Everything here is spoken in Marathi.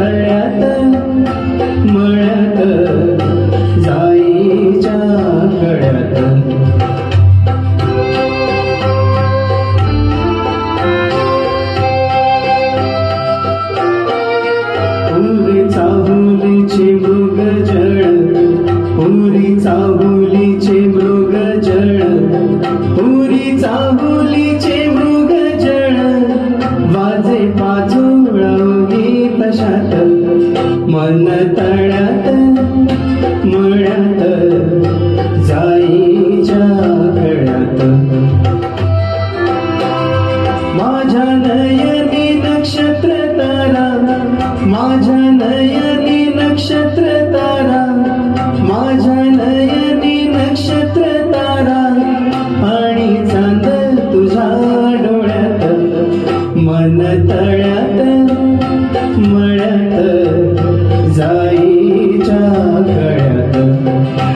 तळ्यात मळ्यात जाईच्या कळ्यात पुरी चाहुलीचे मृगजळ पुरी चाहुलीचे मृगजळ पुरी चाहुलीचे मृगजळ वाजे पाचोळा गीत शात मन तळ्यात मळ्यात जाईच्या कळ्यात माझ्या नयनी नक्षत्र तारा माझ्या नयनी नक्षत्र तारा माझ्या नयनी नक्षत्र तारा आणि चांद तुझ्या डोळ्यात मन